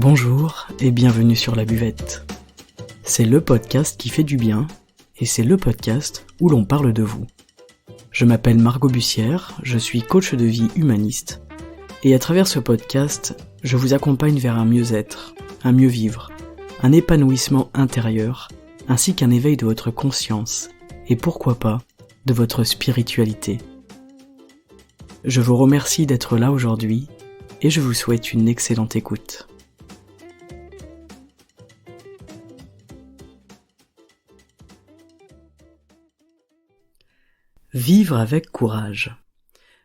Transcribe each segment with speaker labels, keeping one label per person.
Speaker 1: Bonjour et bienvenue sur La Buvette. C'est le podcast qui fait du bien et c'est le podcast où l'on parle de vous. Je m'appelle Margot Bussière, je suis coach de vie humaniste et à travers ce podcast, je vous accompagne vers un mieux-être, un mieux vivre, un épanouissement intérieur ainsi qu'un éveil de votre conscience et pourquoi pas de votre spiritualité. Je vous remercie d'être là aujourd'hui et je vous souhaite une excellente écoute. Vivre avec courage.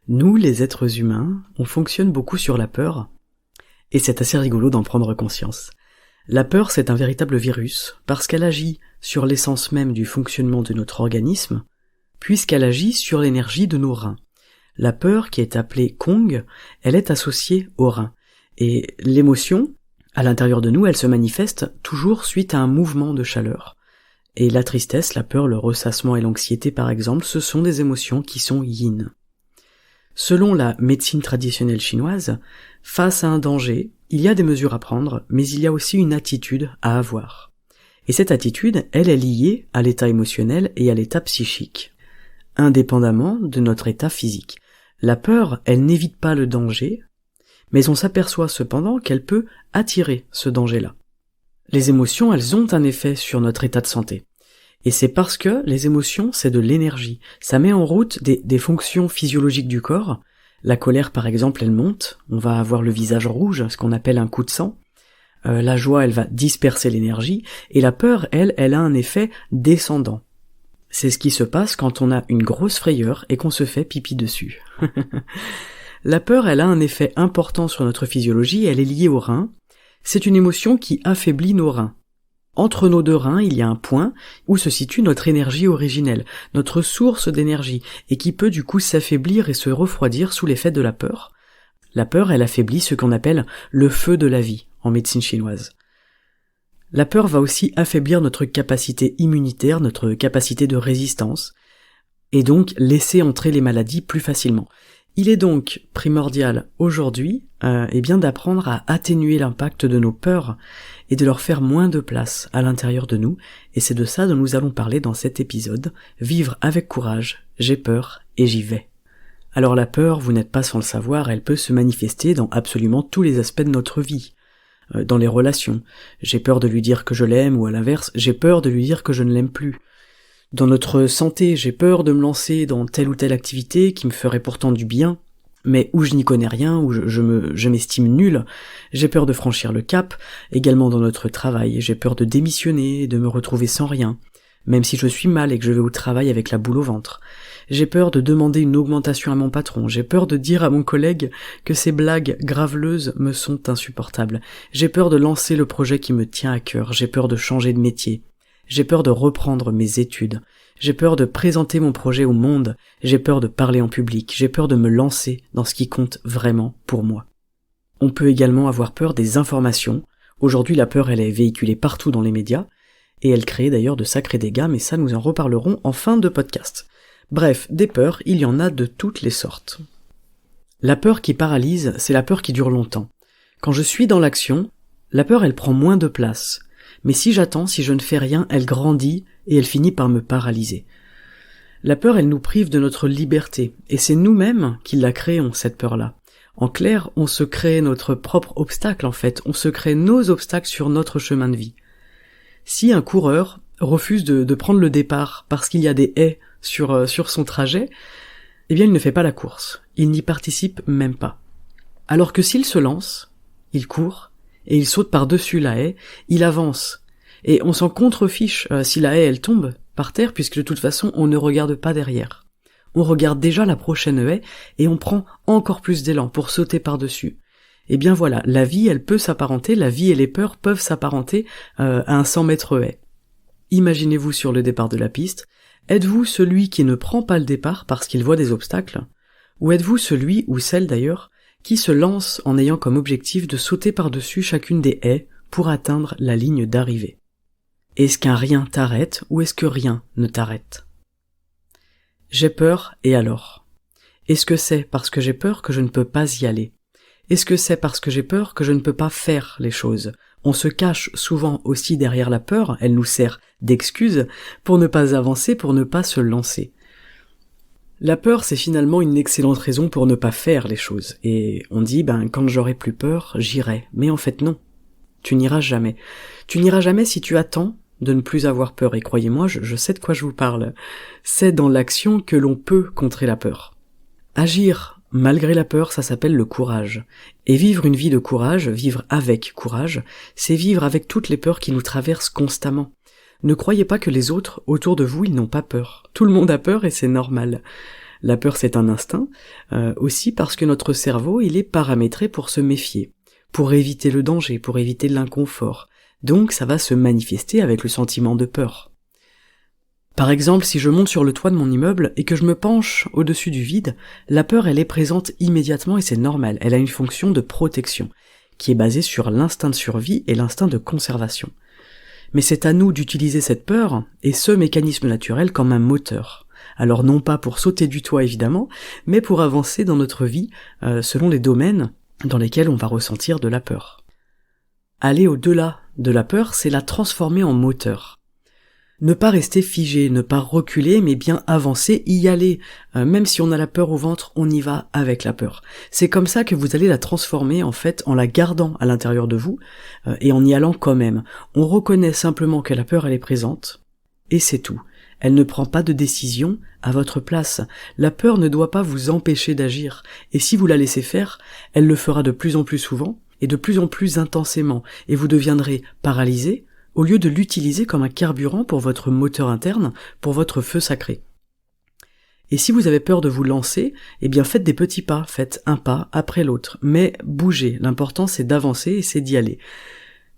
Speaker 1: Nous, les êtres humains, on fonctionne beaucoup sur la peur, et c'est assez rigolo d'en prendre conscience. La peur, c'est un véritable virus, parce qu'elle agit sur l'essence même du fonctionnement de notre organisme, puisqu'elle agit sur l'énergie de nos reins. La peur, qui est appelée Kong, elle est associée aux reins, et l'émotion, à l'intérieur de nous, elle se manifeste toujours suite à un mouvement de chaleur. Et la tristesse, la peur, le ressassement et l'anxiété par exemple, ce sont des émotions qui sont yin. Selon la médecine traditionnelle chinoise, face à un danger, il y a des mesures à prendre, mais il y a aussi une attitude à avoir. Et cette attitude, elle est liée à l'état émotionnel et à l'état psychique, indépendamment de notre état physique. La peur, elle n'évite pas le danger, mais on s'aperçoit cependant qu'elle peut attirer ce danger-là. Les émotions, elles ont un effet sur notre état de santé. Et c'est parce que les émotions, c'est de l'énergie. Ça met en route des fonctions physiologiques du corps. La colère, par exemple, elle monte. On va avoir le visage rouge, ce qu'on appelle un coup de sang. La joie, elle va disperser l'énergie. Et la peur, elle a un effet descendant. C'est ce qui se passe quand on a une grosse frayeur et qu'on se fait pipi dessus. La peur, elle a un effet important sur notre physiologie. Elle est liée aux reins. C'est une émotion qui affaiblit nos reins. Entre nos deux reins, il y a un point où se situe notre énergie originelle, notre source d'énergie, et qui peut du coup s'affaiblir et se refroidir sous l'effet de la peur. La peur, elle affaiblit ce qu'on appelle le feu de la vie, en médecine chinoise. La peur va aussi affaiblir notre capacité immunitaire, notre capacité de résistance, et donc laisser entrer les maladies plus facilement. Il est donc primordial aujourd'hui d'apprendre à atténuer l'impact de nos peurs et de leur faire moins de place à l'intérieur de nous, et c'est de ça dont nous allons parler dans cet épisode, vivre avec courage, j'ai peur et j'y vais. Alors la peur, vous n'êtes pas sans le savoir, elle peut se manifester dans absolument tous les aspects de notre vie, dans les relations. J'ai peur de lui dire que je l'aime ou à l'inverse, j'ai peur de lui dire que je ne l'aime plus. Dans notre santé, j'ai peur de me lancer dans telle ou telle activité qui me ferait pourtant du bien, mais où je n'y connais rien, où je m'estime nul. J'ai peur de franchir le cap. Également dans notre travail, j'ai peur de démissionner et de me retrouver sans rien, même si je suis mal et que je vais au travail avec la boule au ventre. J'ai peur de demander une augmentation à mon patron. J'ai peur de dire à mon collègue que ses blagues graveleuses me sont insupportables. J'ai peur de lancer le projet qui me tient à cœur. J'ai peur de changer de métier. J'ai peur de reprendre mes études, j'ai peur de présenter mon projet au monde, j'ai peur de parler en public, j'ai peur de me lancer dans ce qui compte vraiment pour moi. On peut également avoir peur des informations. Aujourd'hui, la peur, elle est véhiculée partout dans les médias, et elle crée d'ailleurs de sacrés dégâts, mais ça nous en reparlerons en fin de podcast. Bref, des peurs, il y en a de toutes les sortes. La peur qui paralyse, c'est la peur qui dure longtemps. Quand je suis dans l'action, la peur, elle prend moins de place. Mais si j'attends, si je ne fais rien, elle grandit et elle finit par me paralyser. La peur, elle nous prive de notre liberté, et c'est nous-mêmes qui la créons, cette peur-là. En clair, on se crée notre propre obstacle en fait, on se crée nos obstacles sur notre chemin de vie. Si un coureur refuse de prendre le départ parce qu'il y a des haies sur son trajet, eh bien il ne fait pas la course, il n'y participe même pas. Alors que s'il se lance, il court, et il saute par-dessus la haie, il avance. Et on s'en contrefiche si la haie elle tombe par terre, puisque de toute façon on ne regarde pas derrière. On regarde déjà la prochaine haie, et on prend encore plus d'élan pour sauter par-dessus. Et bien voilà, la vie elle peut s'apparenter, la vie et les peurs peuvent s'apparenter à un 100 mètres haie. Imaginez-vous sur le départ de la piste, êtes-vous celui qui ne prend pas le départ parce qu'il voit des obstacles, ou êtes-vous celui, ou celle d'ailleurs, qui se lance en ayant comme objectif de sauter par-dessus chacune des haies pour atteindre la ligne d'arrivée? Est-ce qu'un rien t'arrête ou est-ce que rien ne t'arrête? J'ai peur, et alors? Est-ce que c'est parce que j'ai peur que je ne peux pas y aller? Est-ce que c'est parce que j'ai peur que je ne peux pas faire les choses? On se cache souvent aussi derrière la peur, elle nous sert d'excuse pour ne pas avancer, pour ne pas se lancer. La peur, c'est finalement une excellente raison pour ne pas faire les choses. Et on dit, quand j'aurai plus peur, j'irai. Mais en fait, non. Tu n'iras jamais. Tu n'iras jamais si tu attends de ne plus avoir peur. Et croyez-moi, je sais de quoi je vous parle. C'est dans l'action que l'on peut contrer la peur. Agir malgré la peur, ça s'appelle le courage. Et vivre une vie de courage, vivre avec courage, c'est vivre avec toutes les peurs qui nous traversent constamment. Ne croyez pas que les autres, autour de vous, ils n'ont pas peur. Tout le monde a peur et c'est normal. La peur, c'est un instinct, aussi parce que notre cerveau, il est paramétré pour se méfier, pour éviter le danger, pour éviter l'inconfort. Donc ça va se manifester avec le sentiment de peur. Par exemple, si je monte sur le toit de mon immeuble et que je me penche au-dessus du vide, la peur, elle est présente immédiatement et c'est normal. Elle a une fonction de protection, qui est basée sur l'instinct de survie et l'instinct de conservation. Mais c'est à nous d'utiliser cette peur et ce mécanisme naturel comme un moteur. Alors non pas pour sauter du toit évidemment, mais pour avancer dans notre vie selon les domaines dans lesquels on va ressentir de la peur. Aller au-delà de la peur, c'est la transformer en moteur. Ne pas rester figé, ne pas reculer, mais bien avancer, y aller. Même si on a la peur au ventre, on y va avec la peur. C'est comme ça que vous allez la transformer, en fait, en la gardant à l'intérieur de vous, et en y allant quand même. On reconnaît simplement que la peur, elle est présente, et c'est tout. Elle ne prend pas de décision à votre place. La peur ne doit pas vous empêcher d'agir, et si vous la laissez faire, elle le fera de plus en plus souvent, et de plus en plus intensément, et vous deviendrez paralysé, au lieu de l'utiliser comme un carburant pour votre moteur interne, pour votre feu sacré. Et si vous avez peur de vous lancer, eh bien faites des petits pas, faites un pas après l'autre, mais bougez, l'important c'est d'avancer et c'est d'y aller.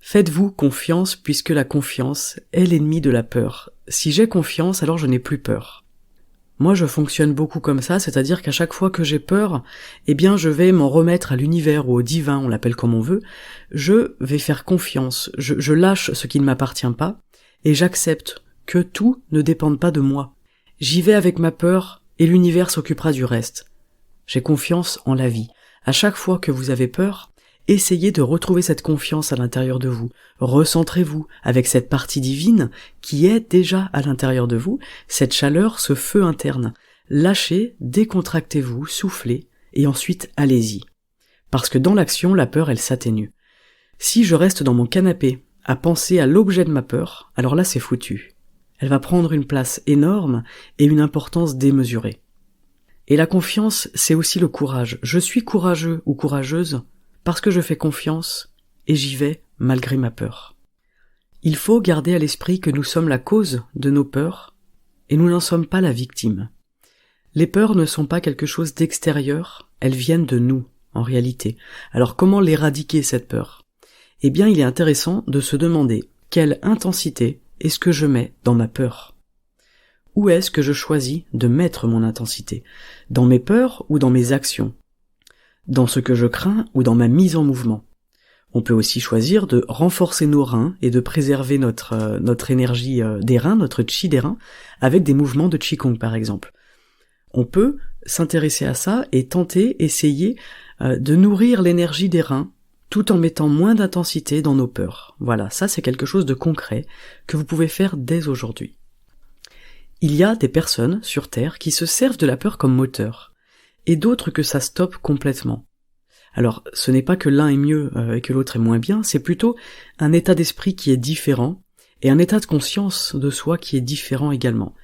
Speaker 1: Faites-vous confiance puisque la confiance est l'ennemi de la peur. Si j'ai confiance, alors je n'ai plus peur. Moi je fonctionne beaucoup comme ça, c'est-à-dire qu'à chaque fois que j'ai peur, eh bien je vais m'en remettre à l'univers ou au divin, on l'appelle comme on veut, je vais faire confiance, je lâche ce qui ne m'appartient pas, et j'accepte que tout ne dépende pas de moi. J'y vais avec ma peur, et l'univers s'occupera du reste. J'ai confiance en la vie. À chaque fois que vous avez peur, essayez de retrouver cette confiance à l'intérieur de vous. Recentrez-vous avec cette partie divine qui est déjà à l'intérieur de vous, cette chaleur, ce feu interne. Lâchez, décontractez-vous, soufflez, et ensuite allez-y. Parce que dans l'action, la peur, elle s'atténue. Si je reste dans mon canapé à penser à l'objet de ma peur, alors là c'est foutu. Elle va prendre une place énorme et une importance démesurée. Et la confiance, c'est aussi le courage. Je suis courageux ou courageuse parce que je fais confiance et j'y vais malgré ma peur. Il faut garder à l'esprit que nous sommes la cause de nos peurs et nous n'en sommes pas la victime. Les peurs ne sont pas quelque chose d'extérieur, elles viennent de nous, en réalité. Alors comment l'éradiquer cette peur? Eh bien, il est intéressant de se demander quelle intensité est-ce que je mets dans ma peur? Où est-ce que je choisis de mettre mon intensité? Dans mes peurs ou dans mes actions? Dans ce que je crains ou dans ma mise en mouvement? On peut aussi choisir de renforcer nos reins et de préserver notre énergie des reins, notre chi des reins, avec des mouvements de Qigong par exemple. On peut s'intéresser à ça et essayer de nourrir l'énergie des reins tout en mettant moins d'intensité dans nos peurs. Voilà, ça c'est quelque chose de concret que vous pouvez faire dès aujourd'hui. Il y a des personnes sur Terre qui se servent de la peur comme moteur, et d'autres que ça stoppe complètement. Alors, ce n'est pas que l'un est mieux et que l'autre est moins bien, c'est plutôt un état d'esprit qui est différent, et un état de conscience de soi qui est différent également.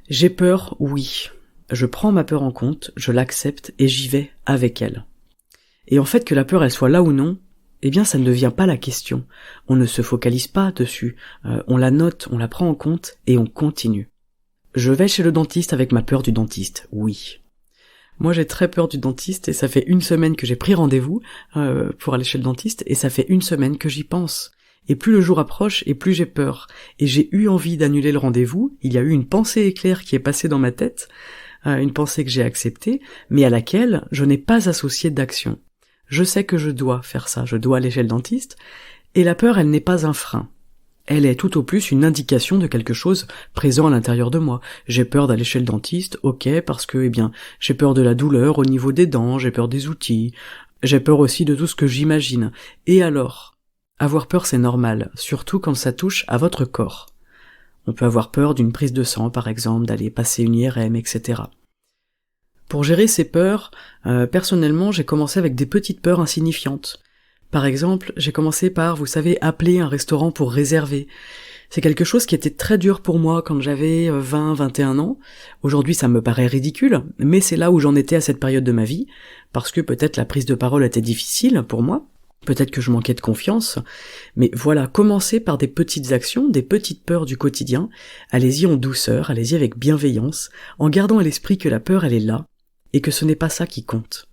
Speaker 1: J'ai peur, oui. Je prends ma peur en compte, je l'accepte et j'y vais avec elle. Et en fait, que la peur elle soit là ou non, eh bien ça ne devient pas la question. On ne se focalise pas dessus, on la note, on la prend en compte et on continue. Je vais chez le dentiste avec ma peur du dentiste, oui. Moi j'ai très peur du dentiste et ça fait 1 semaine que j'ai pris rendez-vous pour aller chez le dentiste et ça fait 1 semaine que j'y pense. Et plus le jour approche et plus j'ai peur. Et j'ai eu envie d'annuler le rendez-vous, il y a eu une pensée éclair qui est passée dans ma tête, une pensée que j'ai acceptée, mais à laquelle je n'ai pas associé d'action. Je sais que je dois faire ça, je dois aller chez le dentiste, et la peur elle n'est pas un frein. Elle est tout au plus une indication de quelque chose présent à l'intérieur de moi. J'ai peur d'aller chez le dentiste, ok, parce que, j'ai peur de la douleur au niveau des dents, j'ai peur des outils. J'ai peur aussi de tout ce que j'imagine. Et alors? Avoir peur, c'est normal, surtout quand ça touche à votre corps. On peut avoir peur d'une prise de sang, par exemple, d'aller passer une IRM, etc. Pour gérer ces peurs, personnellement, j'ai commencé avec des petites peurs insignifiantes. Par exemple, j'ai commencé par, vous savez, appeler un restaurant pour réserver. C'est quelque chose qui était très dur pour moi quand j'avais 20-21 ans. Aujourd'hui, ça me paraît ridicule, mais c'est là où j'en étais à cette période de ma vie, parce que peut-être la prise de parole était difficile pour moi, peut-être que je manquais de confiance, mais voilà, commencez par des petites actions, des petites peurs du quotidien, allez-y en douceur, allez-y avec bienveillance, en gardant à l'esprit que la peur, elle est là, et que ce n'est pas ça qui compte.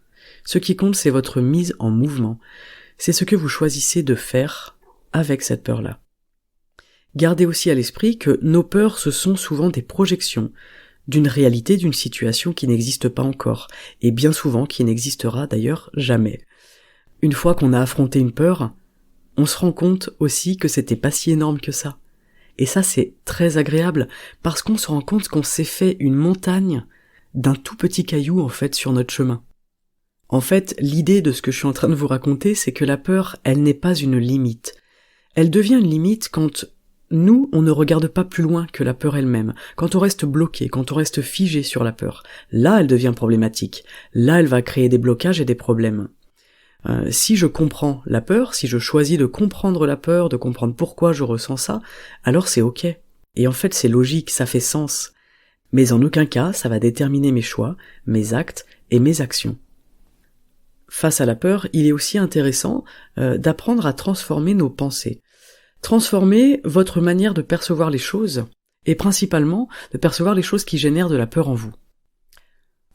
Speaker 1: Ce qui compte, c'est votre mise en mouvement. C'est ce que vous choisissez de faire avec cette peur-là. Gardez aussi à l'esprit que nos peurs, ce sont souvent des projections d'une réalité, d'une situation qui n'existe pas encore, et bien souvent qui n'existera d'ailleurs jamais. Une fois qu'on a affronté une peur, on se rend compte aussi que c'était pas si énorme que ça. Et ça, c'est très agréable, parce qu'on se rend compte qu'on s'est fait une montagne d'un tout petit caillou, en fait, sur notre chemin. En fait, l'idée de ce que je suis en train de vous raconter, c'est que la peur, elle n'est pas une limite. Elle devient une limite quand nous, on ne regarde pas plus loin que la peur elle-même, quand on reste bloqué, quand on reste figé sur la peur. Là, elle devient problématique. Là, elle va créer des blocages et des problèmes. Si je comprends la peur, si je choisis de comprendre la peur, de comprendre pourquoi je ressens ça, alors c'est ok. Et en fait, c'est logique, ça fait sens. Mais en aucun cas, ça va déterminer mes choix, mes actes et mes actions. Face à la peur, il est aussi intéressant d'apprendre à transformer nos pensées. Transformer votre manière de percevoir les choses, et principalement de percevoir les choses qui génèrent de la peur en vous.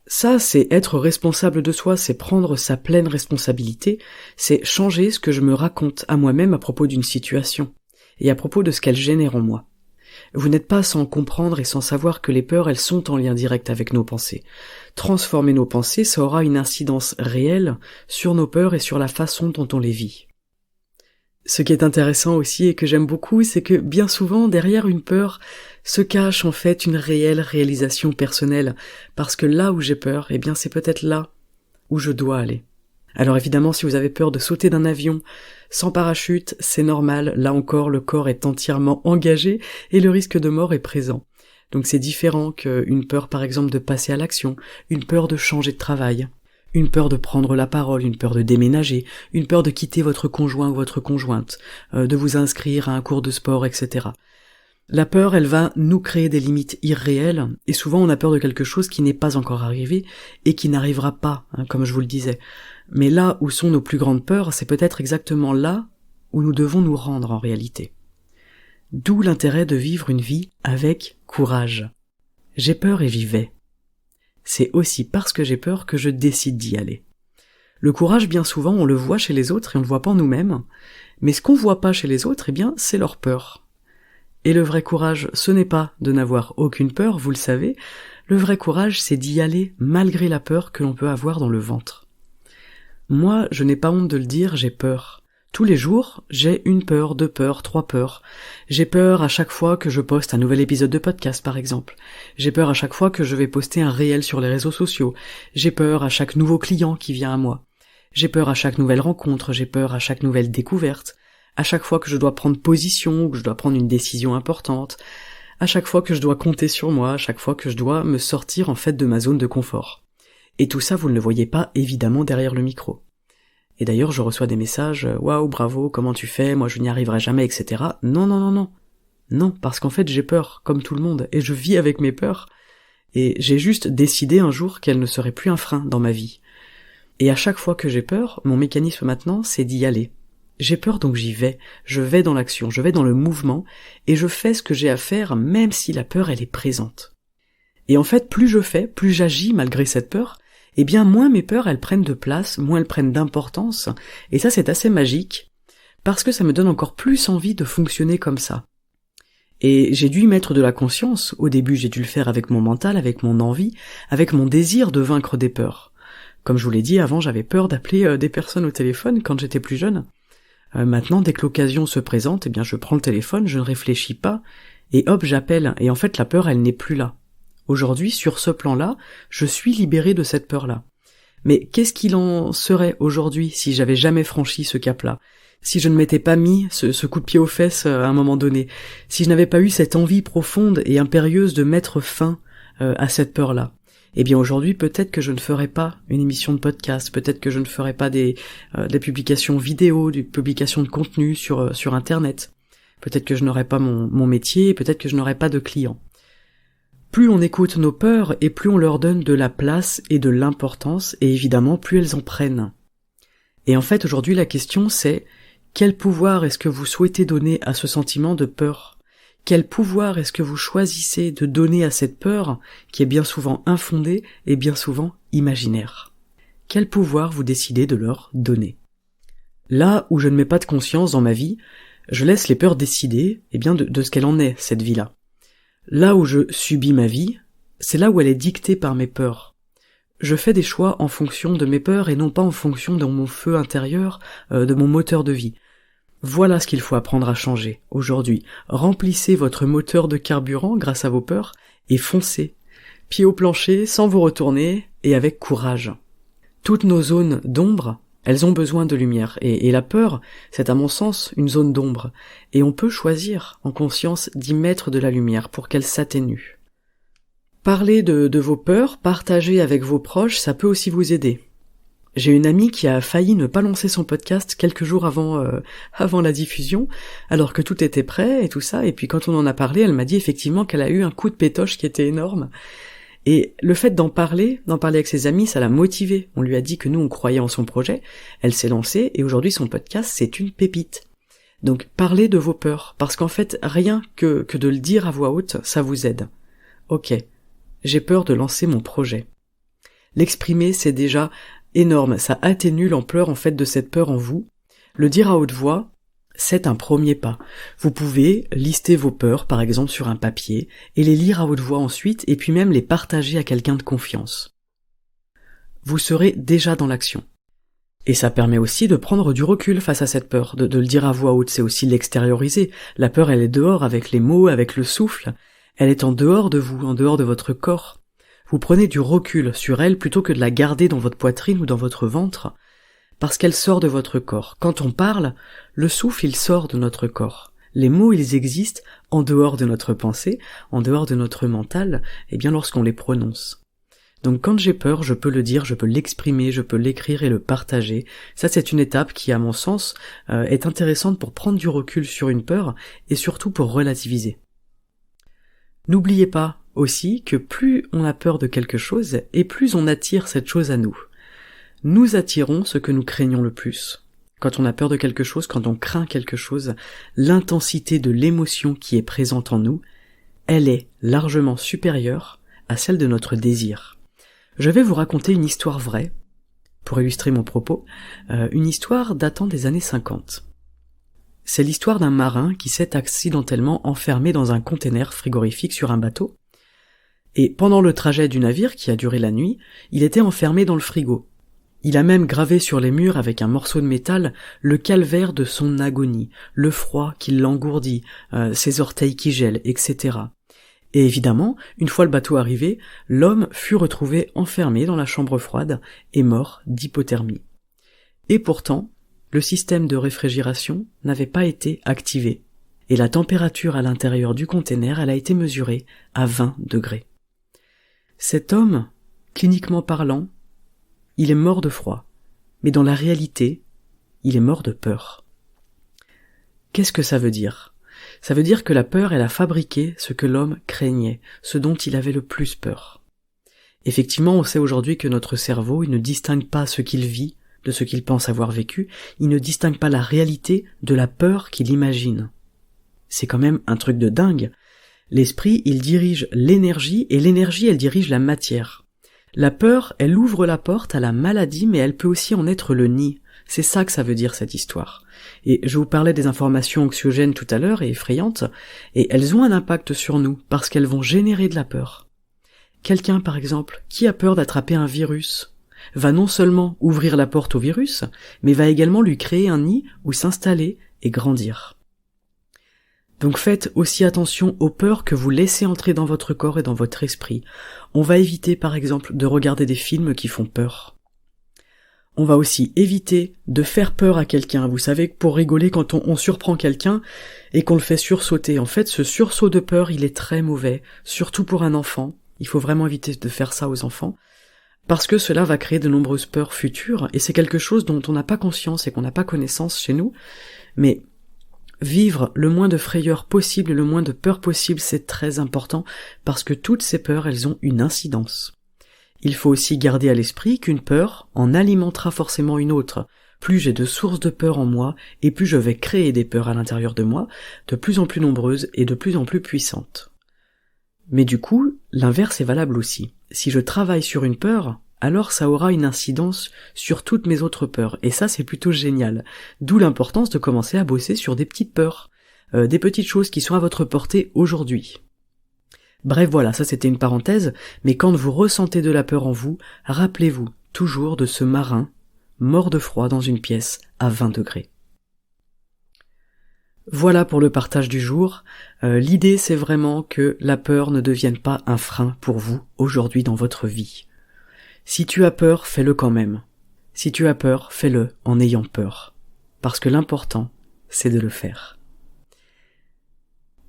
Speaker 1: Ça, c'est être responsable de soi, c'est prendre sa pleine responsabilité, c'est changer ce que je me raconte à moi-même à propos d'une situation, et à propos de ce qu'elle génère en moi. Vous n'êtes pas sans comprendre et sans savoir que les peurs, elles sont en lien direct avec nos pensées. Transformer nos pensées, ça aura une incidence réelle sur nos peurs et sur la façon dont on les vit. Ce qui est intéressant aussi et que j'aime beaucoup, c'est que bien souvent, derrière une peur, se cache en fait une réelle réalisation personnelle, parce que là où j'ai peur, eh bien c'est peut-être là où je dois aller. Alors évidemment, si vous avez peur de sauter d'un avion sans parachute, c'est normal, là encore le corps est entièrement engagé et le risque de mort est présent. Donc c'est différent qu'une peur par exemple de passer à l'action, une peur de changer de travail, une peur de prendre la parole, une peur de déménager, une peur de quitter votre conjoint ou votre conjointe, de vous inscrire à un cours de sport, etc. La peur, elle va nous créer des limites irréelles, et souvent on a peur de quelque chose qui n'est pas encore arrivé, et qui n'arrivera pas, comme je vous le disais. Mais là où sont nos plus grandes peurs, c'est peut-être exactement là où nous devons nous rendre en réalité. D'où l'intérêt de vivre une vie avec courage. J'ai peur et j'y vais. C'est aussi parce que j'ai peur que je décide d'y aller. Le courage, bien souvent, on le voit chez les autres et on le voit pas en nous-mêmes, mais ce qu'on voit pas chez les autres, eh bien, c'est leur peur. Et le vrai courage, ce n'est pas de n'avoir aucune peur, vous le savez, le vrai courage, c'est d'y aller malgré la peur que l'on peut avoir dans le ventre. Moi, je n'ai pas honte de le dire, j'ai peur. Tous les jours, j'ai une peur, 2 peurs, 3 peurs. J'ai peur à chaque fois que je poste un nouvel épisode de podcast, par exemple. J'ai peur à chaque fois que je vais poster un réel sur les réseaux sociaux. J'ai peur à chaque nouveau client qui vient à moi. J'ai peur à chaque nouvelle rencontre, j'ai peur à chaque nouvelle découverte. À chaque fois que je dois prendre position ou que je dois prendre une décision importante. À chaque fois que je dois compter sur moi, à chaque fois que je dois me sortir en fait de ma zone de confort. Et tout ça, vous ne le voyez pas évidemment derrière le micro. Et d'ailleurs, je reçois des messages « Waouh, bravo, comment tu fais, moi je n'y arriverai jamais, etc. » Non. Non, parce qu'en fait j'ai peur, comme tout le monde, et je vis avec mes peurs. Et j'ai juste décidé un jour qu'elles ne seraient plus un frein dans ma vie. Et à chaque fois que j'ai peur, mon mécanisme maintenant, c'est d'y aller. J'ai peur donc j'y vais, je vais dans l'action, je vais dans le mouvement, et je fais ce que j'ai à faire même si la peur elle est présente. Et en fait, plus je fais, plus j'agis malgré cette peur, eh bien moins mes peurs elles prennent de place, moins elles prennent d'importance, et ça c'est assez magique, parce que ça me donne encore plus envie de fonctionner comme ça. Et j'ai dû y mettre de la conscience, au début j'ai dû le faire avec mon mental, avec mon envie, avec mon désir de vaincre des peurs. Comme je vous l'ai dit, avant j'avais peur d'appeler des personnes au téléphone quand j'étais plus jeune. Maintenant, dès que l'occasion se présente, eh bien je prends le téléphone, je ne réfléchis pas, et hop j'appelle, et en fait la peur elle n'est plus là. Aujourd'hui, sur ce plan-là, je suis libéré de cette peur-là. Mais qu'est-ce qu'il en serait aujourd'hui si j'avais jamais franchi ce cap-là? Si je ne m'étais pas mis ce coup de pied aux fesses à un moment donné? Si je n'avais pas eu cette envie profonde et impérieuse de mettre fin à cette peur-là? Eh bien aujourd'hui, peut-être que je ne ferai pas une émission de podcast, peut-être que je ne ferai pas des publications vidéo, des publications de contenu sur Internet. Peut-être que je n'aurai pas mon métier, peut-être que je n'aurai pas de clients. Plus on écoute nos peurs et plus on leur donne de la place et de l'importance, et évidemment plus elles en prennent. Et en fait aujourd'hui la question c'est, quel pouvoir est-ce que vous souhaitez donner à ce sentiment de peur? Quel pouvoir est-ce que vous choisissez de donner à cette peur qui est bien souvent infondée et bien souvent imaginaire? Quel pouvoir vous décidez de leur donner? Là où je ne mets pas de conscience dans ma vie, je laisse les peurs décider de ce qu'elle en est, cette vie-là. Là où je subis ma vie, c'est là où elle est dictée par mes peurs. Je fais des choix en fonction de mes peurs et non pas en fonction de mon feu intérieur, de mon moteur de vie. Voilà ce qu'il faut apprendre à changer aujourd'hui. Remplissez votre moteur de carburant grâce à vos peurs et foncez. Pied au plancher, sans vous retourner et avec courage. Toutes nos zones d'ombre, elles ont besoin de lumière. Et la peur, c'est à mon sens une zone d'ombre. Et on peut choisir en conscience d'y mettre de la lumière pour qu'elle s'atténue. Parler de vos peurs, partager avec vos proches, ça peut aussi vous aider. J'ai une amie qui a failli ne pas lancer son podcast quelques jours avant la diffusion, alors que tout était prêt et tout ça, et puis quand on en a parlé, elle m'a dit effectivement qu'elle a eu un coup de pétoche qui était énorme. Et le fait d'en parler avec ses amis, ça l'a motivée. On lui a dit que nous, on croyait en son projet, elle s'est lancée, et aujourd'hui son podcast, c'est une pépite. Donc parlez de vos peurs, parce qu'en fait, rien que de le dire à voix haute, ça vous aide. Ok, j'ai peur de lancer mon projet. L'exprimer, c'est déjà énorme, ça atténue l'ampleur en fait de cette peur en vous. Le dire à haute voix, c'est un premier pas. Vous pouvez lister vos peurs par exemple sur un papier et les lire à haute voix ensuite et puis même les partager à quelqu'un de confiance. Vous serez déjà dans l'action. Et ça permet aussi de prendre du recul face à cette peur, de le dire à voix haute, c'est aussi l'extérioriser. La peur elle est dehors avec les mots, avec le souffle, elle est en dehors de vous, en dehors de votre corps. Vous prenez du recul sur elle plutôt que de la garder dans votre poitrine ou dans votre ventre, parce qu'elle sort de votre corps. Quand on parle, le souffle il sort de notre corps. Les mots ils existent en dehors de notre pensée, en dehors de notre mental, lorsqu'on les prononce. Donc quand j'ai peur, je peux le dire, je peux l'exprimer, je peux l'écrire et le partager. Ça c'est une étape qui à mon sens est intéressante pour prendre du recul sur une peur et surtout pour relativiser. N'oubliez pas aussi que plus on a peur de quelque chose et plus on attire cette chose à nous. Nous attirons ce que nous craignons le plus. Quand on a peur de quelque chose, quand on craint quelque chose, l'intensité de l'émotion qui est présente en nous, elle est largement supérieure à celle de notre désir. Je vais vous raconter une histoire vraie, pour illustrer mon propos, une histoire datant des années 50. C'est l'histoire d'un marin qui s'est accidentellement enfermé dans un conteneur frigorifique sur un bateau, et pendant le trajet du navire qui a duré la nuit, il était enfermé dans le frigo. Il a même gravé sur les murs avec un morceau de métal le calvaire de son agonie, le froid qui l'engourdit, ses orteils qui gèlent, etc. Et évidemment, une fois le bateau arrivé, l'homme fut retrouvé enfermé dans la chambre froide et mort d'hypothermie. Et pourtant, le système de réfrigération n'avait pas été activé, et la température à l'intérieur du conteneur elle a été mesurée à 20 degrés. Cet homme, cliniquement parlant, il est mort de froid, mais dans la réalité, il est mort de peur. Qu'est-ce que ça veut dire ? Ça veut dire que la peur, elle a fabriqué ce que l'homme craignait, ce dont il avait le plus peur. Effectivement, on sait aujourd'hui que notre cerveau, il ne distingue pas ce qu'il vit de ce qu'il pense avoir vécu, il ne distingue pas la réalité de la peur qu'il imagine. C'est quand même un truc de dingue. L'esprit, il dirige l'énergie, et l'énergie, elle dirige la matière. La peur, elle ouvre la porte à la maladie, mais elle peut aussi en être le nid. C'est ça que ça veut dire, cette histoire. Et je vous parlais des informations anxiogènes tout à l'heure et effrayantes, et elles ont un impact sur nous, parce qu'elles vont générer de la peur. Quelqu'un, par exemple, qui a peur d'attraper un virus, va non seulement ouvrir la porte au virus, mais va également lui créer un nid où s'installer et grandir. Donc faites aussi attention aux peurs que vous laissez entrer dans votre corps et dans votre esprit. On va éviter par exemple de regarder des films qui font peur. On va aussi éviter de faire peur à quelqu'un. Vous savez que pour rigoler, quand on surprend quelqu'un et qu'on le fait sursauter, en fait, ce sursaut de peur, il est très mauvais, surtout pour un enfant. Il faut vraiment éviter de faire ça aux enfants, parce que cela va créer de nombreuses peurs futures, et c'est quelque chose dont on n'a pas conscience et qu'on n'a pas connaissance chez nous, mais vivre le moins de frayeur possible, le moins de peur possible, c'est très important, parce que toutes ces peurs, elles ont une incidence. Il faut aussi garder à l'esprit qu'une peur en alimentera forcément une autre. Plus j'ai de sources de peur en moi, et plus je vais créer des peurs à l'intérieur de moi, de plus en plus nombreuses et de plus en plus puissantes. Mais du coup, l'inverse est valable aussi. Si je travaille sur une peur, alors ça aura une incidence sur toutes mes autres peurs, et ça c'est plutôt génial. D'où l'importance de commencer à bosser sur des petites peurs, des petites choses qui sont à votre portée aujourd'hui. Bref voilà, ça c'était une parenthèse, mais quand vous ressentez de la peur en vous, rappelez-vous toujours de ce marin mort de froid dans une pièce à 20 degrés. Voilà pour le partage du jour. L'idée c'est vraiment que la peur ne devienne pas un frein pour vous aujourd'hui dans votre vie. Si tu as peur, fais-le quand même. Si tu as peur, fais-le en ayant peur. Parce que l'important, c'est de le faire.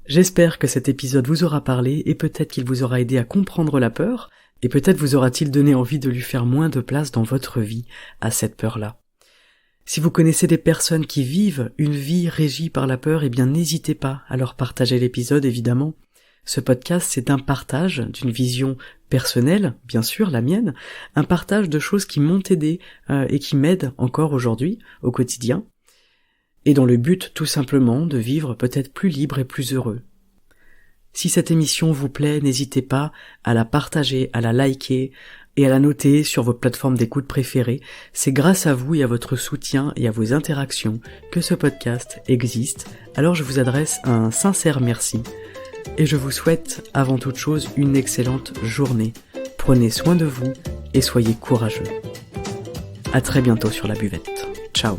Speaker 1: J'espère que cet épisode vous aura parlé et peut-être qu'il vous aura aidé à comprendre la peur et peut-être vous aura-t-il donné envie de lui faire moins de place dans votre vie à cette peur-là. Si vous connaissez des personnes qui vivent une vie régie par la peur, eh bien n'hésitez pas à leur partager l'épisode évidemment. Ce podcast, c'est un partage d'une vision personnelle, bien sûr, la mienne, un partage de choses qui m'ont aidé et qui m'aident encore aujourd'hui, au quotidien, et dans le but tout simplement de vivre peut-être plus libre et plus heureux. Si cette émission vous plaît, n'hésitez pas à la partager, à la liker et à la noter sur vos plateformes d'écoute préférées. C'est grâce à vous et à votre soutien et à vos interactions que ce podcast existe, alors je vous adresse un sincère merci. Et je vous souhaite avant toute chose une excellente journée. Prenez soin de vous et soyez courageux. À très bientôt sur la buvette. Ciao.